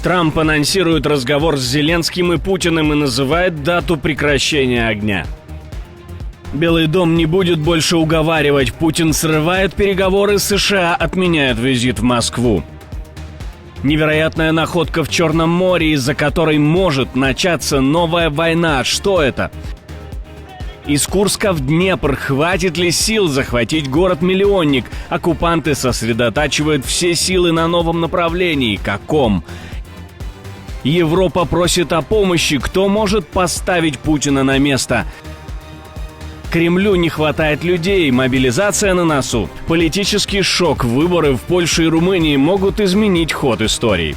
Трамп анонсирует разговор с Зеленским и Путиным и называет дату прекращения огня. Белый дом не будет больше уговаривать. Путин срывает переговоры, США отменяют визит в Москву. Невероятная находка в Черном море, из-за которой может начаться новая война. Что это? Из Курска в Днепр. Хватит ли сил захватить город-миллионник? Оккупанты сосредотачивают все силы на новом направлении. Каком? Европа просит о помощи. Кто может поставить Путина на место? Кремлю не хватает людей, мобилизация на носу. Политический шок, выборы в Польше и Румынии могут изменить ход истории.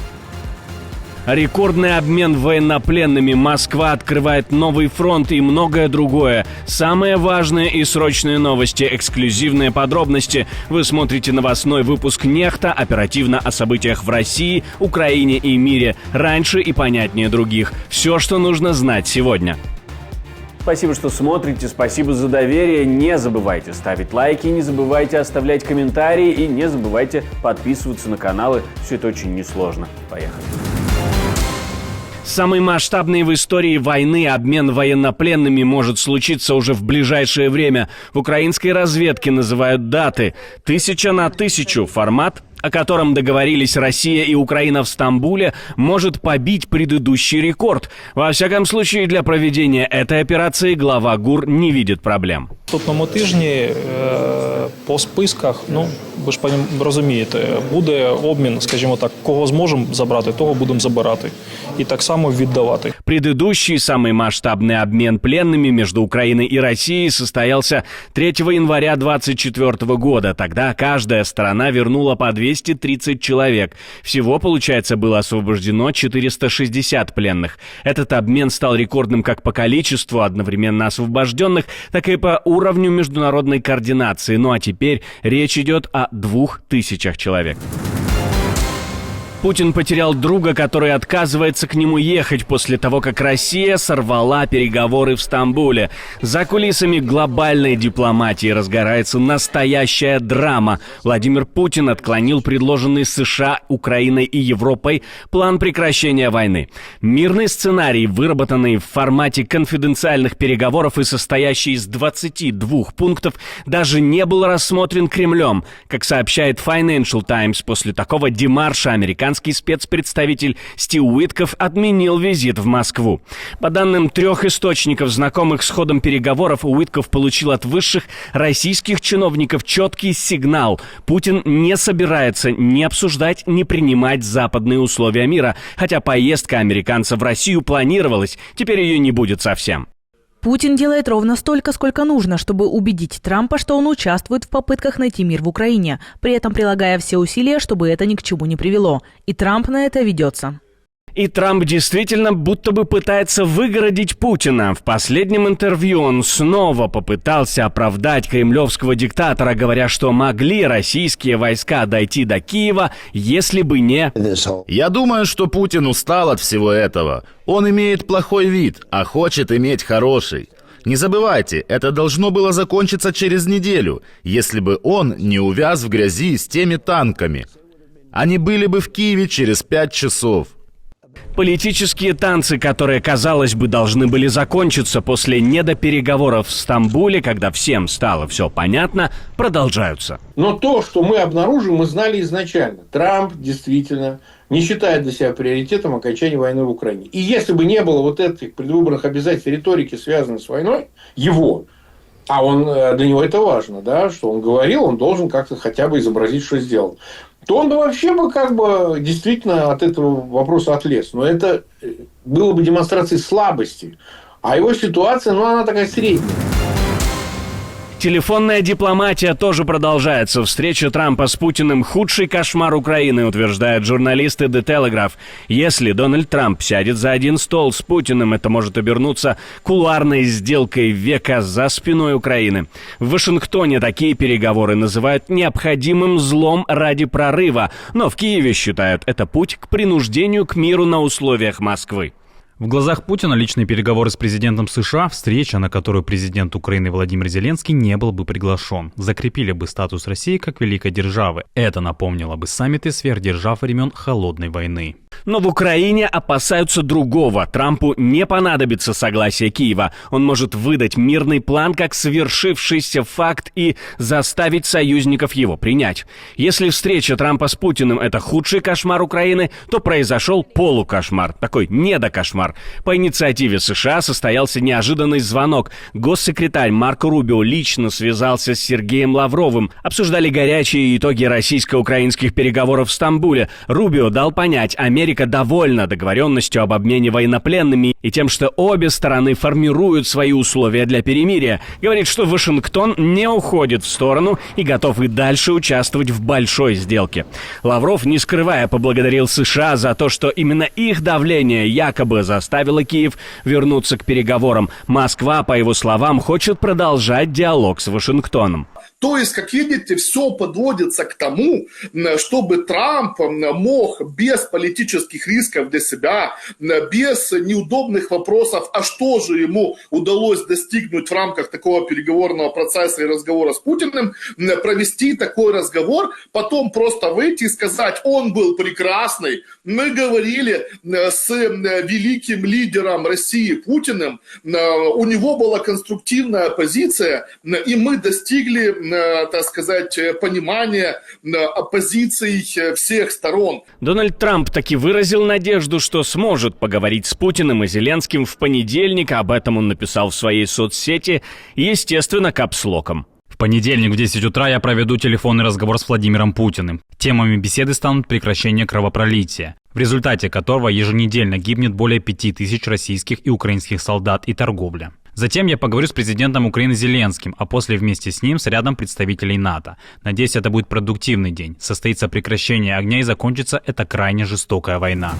Рекордный обмен военнопленными, Москва открывает новый фронт и многое другое. Самые важные и срочные новости, эксклюзивные подробности. Вы смотрите новостной выпуск «Нехта», оперативно о событиях в России, Украине и мире, раньше и понятнее других. Все, что нужно знать сегодня. Спасибо, что смотрите, спасибо за доверие. Не забывайте ставить лайки, не забывайте оставлять комментарии и не забывайте подписываться на каналы. Все это очень несложно. Поехали. Самый масштабный в истории войны обмен военнопленными может случиться уже в ближайшее время. В украинской разведке называют даты. 1000 на 1000 формат, о котором договорились Россия и Украина в Стамбуле, может побить предыдущий рекорд. Во всяком случае, для проведения этой операции глава ГУР не видит проблем. Наступному тижні по списках, ви ж розумієте, буде обмін, скажімо так, кого зможемо забрати, того будемо забирати. И так само віддавати. Предыдущий, самый масштабный обмен пленными между Украиной и Россией состоялся 3 января 2024 года. Тогда каждая сторона вернула по 230 человек. Всего, получается, было освобождено 460 пленных. Этот обмен стал рекордным как по количеству одновременно освобожденных, так и по уровню международной координации. Ну а теперь речь идет о 2000 человек. Путин потерял друга, который отказывается к нему ехать после того, как Россия сорвала переговоры в Стамбуле. За кулисами глобальной дипломатии разгорается настоящая драма. Владимир Путин отклонил предложенный США, Украиной и Европой план прекращения войны. Мирный сценарий, выработанный в формате конфиденциальных переговоров и состоящий из 22 пунктов, даже не был рассмотрен Кремлем. Как сообщает Financial Times, после такого демарша американский спецпредставитель Стив Уитков отменил визит в Москву. По данным 3 источников, знакомых с ходом переговоров, Уитков получил от высших российских чиновников четкий сигнал. Путин не собирается ни обсуждать, ни принимать западные условия мира, хотя поездка американца в Россию планировалась, теперь ее не будет совсем. Путин делает ровно столько, сколько нужно, чтобы убедить Трампа, что он участвует в попытках найти мир в Украине, при этом прилагая все усилия, чтобы это ни к чему не привело. И Трамп на это ведется. И Трамп действительно будто бы пытается выгородить Путина. В последнем интервью он снова попытался оправдать кремлевского диктатора, говоря, что могли российские войска дойти до Киева, если бы не... Я думаю, что Путин устал от всего этого. Он имеет плохой вид, а хочет иметь хороший. Не забывайте, это должно было закончиться через неделю, если бы он не увяз в грязи с теми танками. Они были бы в Киеве через 5 часов. Политические танцы, которые, казалось бы, должны были закончиться после недопереговоров в Стамбуле, когда всем стало все понятно, продолжаются. Но то, что мы обнаружим, мы знали изначально. Трамп действительно не считает для себя приоритетом окончания войны в Украине. И если бы не было вот этих предвыборных обязательств риторики, связанной с войной, его, а он, для него это важно, да, что он говорил, он должен как-то хотя бы изобразить, что сделал, то он бы вообще действительно от этого вопроса отлез. Но это было бы демонстрацией слабости. А его ситуация, она такая средняя. Телефонная дипломатия тоже продолжается. Встреча Трампа с Путиным – худший кошмар Украины, утверждают журналисты The Telegraph. Если Дональд Трамп сядет за один стол с Путиным, это может обернуться кулуарной сделкой века за спиной Украины. В Вашингтоне такие переговоры называют необходимым злом ради прорыва, но в Киеве считают это путь к принуждению к миру на условиях Москвы. В глазах Путина личные переговоры с президентом США – встреча, на которую президент Украины Владимир Зеленский не был бы приглашен. Закрепили бы статус России как великой державы. Это напомнило бы саммиты сверхдержав времен Холодной войны. Но в Украине опасаются другого. Трампу не понадобится согласие Киева. Он может выдать мирный план как свершившийся факт и заставить союзников его принять. Если встреча Трампа с Путиным – это худший кошмар Украины, то произошел полукошмар, такой недокошмар. По инициативе США состоялся неожиданный звонок. Госсекретарь Марко Рубио лично связался с Сергеем Лавровым. Обсуждали горячие итоги российско-украинских переговоров в Стамбуле. Рубио дал понять, Америка довольна договоренностью об обмене военнопленными и тем, что обе стороны формируют свои условия для перемирия. Говорит, что Вашингтон не уходит в сторону и готов и дальше участвовать в большой сделке. Лавров, не скрывая, поблагодарил США за то, что именно их давление якобы заставило Киев вернуться к переговорам. Москва, по его словам, хочет продолжать диалог с Вашингтоном. То есть, как видите, все подводится к тому, чтобы Трамп мог без политических рисков для себя, без неудобных вопросов, а что же ему удалось достигнуть в рамках такого переговорного процесса и разговора с Путиным, провести такой разговор, потом просто выйти и сказать: он был прекрасный, мы говорили с великим лидером России Путиным, у него была конструктивная позиция, и мы достигли, так сказать, понимания позиций всех сторон. Дональд Трамп таки выразил надежду, что сможет поговорить с Путиным и Зеленским в понедельник. Об этом он написал в своей соцсети, естественно, капслоком. В понедельник в 10 утра я проведу телефонный разговор с Владимиром Путиным. Темами беседы станут прекращение кровопролития, в результате которого еженедельно гибнет более 5000 российских и украинских солдат, и торговля. Затем я поговорю с президентом Украины Зеленским, а после вместе с ним с рядом представителей НАТО. Надеюсь, это будет продуктивный день. Состоится прекращение огня и закончится эта крайне жестокая война.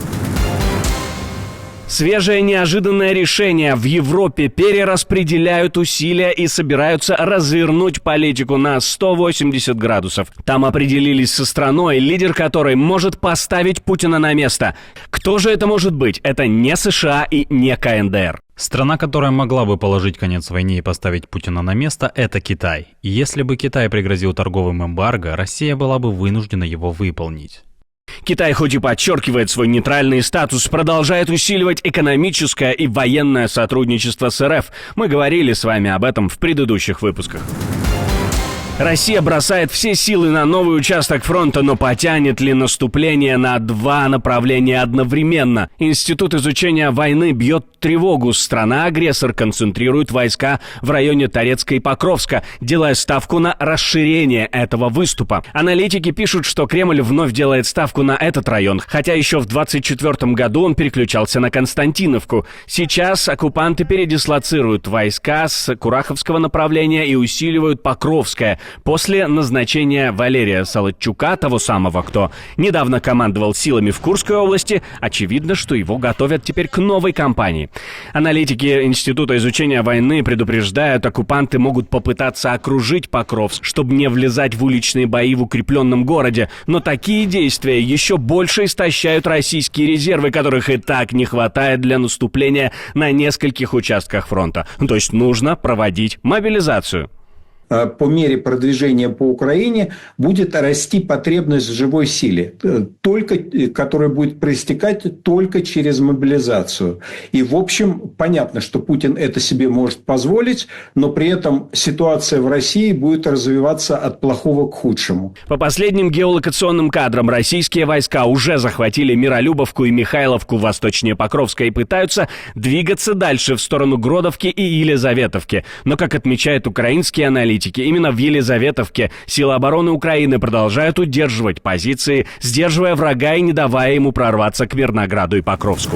Свежее неожиданное решение. В Европе перераспределяют усилия и собираются развернуть политику на 180 градусов. Там определились со страной, лидер которой может поставить Путина на место. Кто же это может быть? Это не США и не КНДР. Страна, которая могла бы положить конец войне и поставить Путина на место, это Китай. И если бы Китай пригрозил торговым эмбарго, Россия была бы вынуждена его выполнить. Китай, хоть и подчеркивает свой нейтральный статус, продолжает усиливать экономическое и военное сотрудничество с РФ. Мы говорили с вами об этом в предыдущих выпусках. Россия бросает все силы на новый участок фронта, но потянет ли наступление на два направления одновременно? Институт изучения войны бьет тревогу. Страна-агрессор концентрирует войска в районе Торецка и Покровска, делая ставку на расширение этого выступа. Аналитики пишут, что Кремль вновь делает ставку на этот район, хотя еще в 2024 году он переключался на Константиновку. Сейчас оккупанты передислоцируют войска с Кураховского направления и усиливают Покровское. После назначения Валерия Солодчука, того самого, кто недавно командовал силами в Курской области, очевидно, что его готовят теперь к новой кампании. Аналитики Института изучения войны предупреждают, оккупанты могут попытаться окружить Покровск, чтобы не влезать в уличные бои в укрепленном городе. Но такие действия еще больше истощают российские резервы, которых и так не хватает для наступления на нескольких участках фронта. То есть нужно проводить мобилизацию. По мере продвижения по Украине будет расти потребность в живой силе, которая будет проистекать только через мобилизацию. И, в общем, понятно, что Путин это себе может позволить, но при этом ситуация в России будет развиваться от плохого к худшему. По последним геолокационным кадрам, российские войска уже захватили Миролюбовку и Михайловку восточнее Покровска и пытаются двигаться дальше в сторону Гродовки и Елизаветовки. Но, как отмечают украинские аналитики, именно в Елизаветовке силы обороны Украины продолжают удерживать позиции, сдерживая врага и не давая ему прорваться к Мирнограду и Покровску.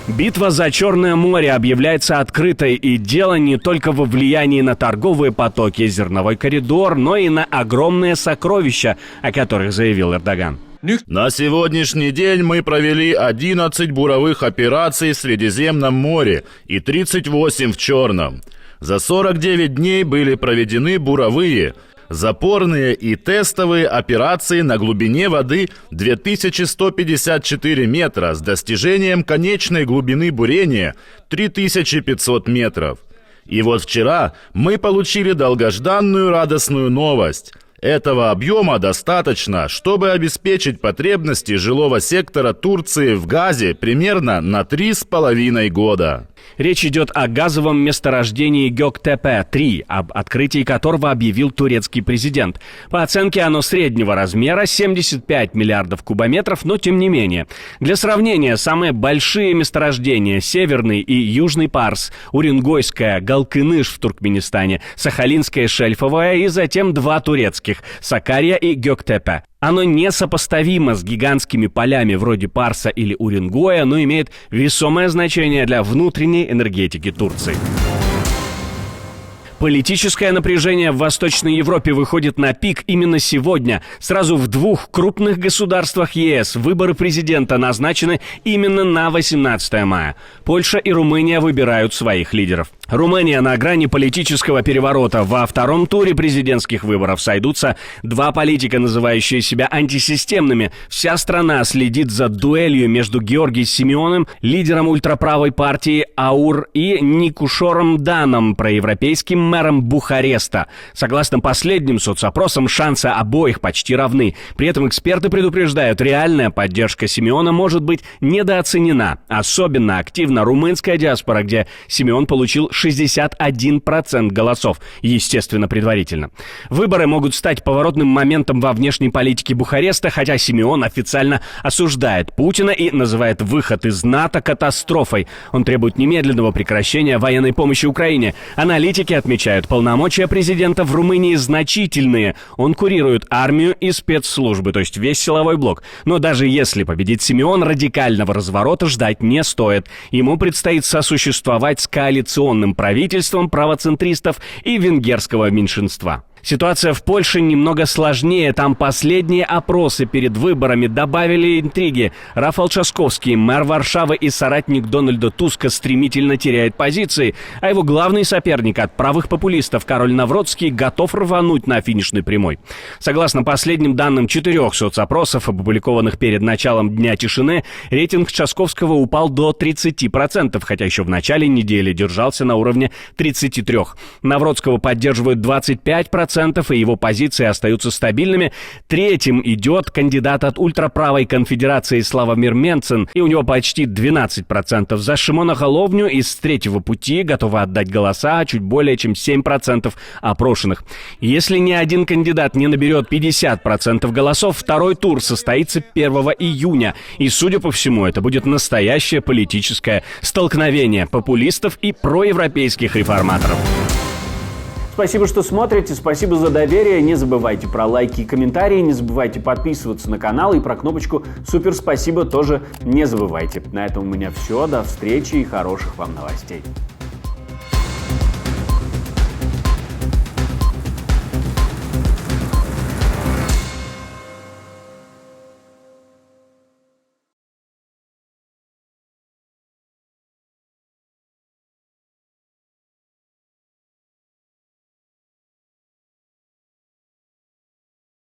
Битва за Черное море объявляется открытой, и дело не только во влиянии на торговые потоки, зерновой коридор, но и на огромные сокровища, о которых заявил Эрдоган. На сегодняшний день мы провели 11 буровых операций в Средиземном море и 38 в Черном. За 49 дней были проведены буровые, запорные и тестовые операции на глубине воды 2154 метра с достижением конечной глубины бурения 3500 метров. И вот вчера мы получили долгожданную радостную новость. Этого объема достаточно, чтобы обеспечить потребности жилого сектора Турции в газе примерно на 3,5 года. Речь идет о газовом месторождении Göktepe-3, об открытии которого объявил турецкий президент. По оценке, оно среднего размера, 75 миллиардов кубометров, но тем не менее. Для сравнения, самые большие месторождения — Северный и Южный Парс, Уренгойское, Галкыныш в Туркменистане, Сахалинское шельфовое и затем два турецких — Сакария и Göktepe. Оно несопоставимо с гигантскими полями вроде Парса или Уренгоя, но имеет весомое значение для внутренней энергетики Турции. Политическое напряжение в Восточной Европе выходит на пик именно сегодня. Сразу в двух крупных государствах ЕС выборы президента назначены именно на 18 мая. Польша и Румыния выбирают своих лидеров. Румыния на грани политического переворота. Во втором туре президентских выборов сойдутся два политика, называющие себя антисистемными. Вся страна следит за дуэлью между Георгием Симеоном, лидером ультраправой партии АУР, и Никушором Даном, проевропейским мэром Бухареста. Согласно последним соцопросам, шансы обоих почти равны. При этом эксперты предупреждают, реальная поддержка Симеона может быть недооценена. Особенно активна румынская диаспора, где Симеон получил 61% голосов, естественно, предварительно. Выборы могут стать поворотным моментом во внешней политике Бухареста, хотя Симеон официально осуждает Путина и называет выход из НАТО катастрофой. Он требует немедленного прекращения военной помощи Украине. Аналитики отмечают, полномочия президента в Румынии значительные. Он курирует армию и спецслужбы, то есть весь силовой блок. Но даже если победит Симеон, радикального разворота ждать не стоит. Ему предстоит сосуществовать с коалиционным правительством правоцентристов и венгерского меньшинства. Ситуация в Польше немного сложнее. Там последние опросы перед выборами добавили интриги. Рафал Трzaskowski, мэр Варшавы и соратник Дональда Туска, стремительно теряет позиции, а его главный соперник от правых популистов Кароль Навроцкий готов рвануть на финишной прямой. Согласно последним данным 4 соцопросов, опубликованных перед началом Дня тишины, рейтинг Трzaskowskiego упал до 30%, хотя еще в начале недели держался на уровне 33%. Навроцкого поддерживают 25%, и его позиции остаются стабильными. Третьим идет кандидат от ультраправой конфедерации Славомир Менцен, и у него почти 12%. За Шимона Головню из Третьего пути готовы отдать голоса чуть более чем 7% опрошенных. Если ни один кандидат не наберет 50% голосов, второй тур состоится 1 июня. И, судя по всему, это будет настоящее политическое столкновение популистов и проевропейских реформаторов. Спасибо, что смотрите, спасибо за доверие. Не забывайте про лайки и комментарии, не забывайте подписываться на канал и про кнопочку «Супер спасибо» тоже не забывайте. На этом у меня все. До встречи и хороших вам новостей.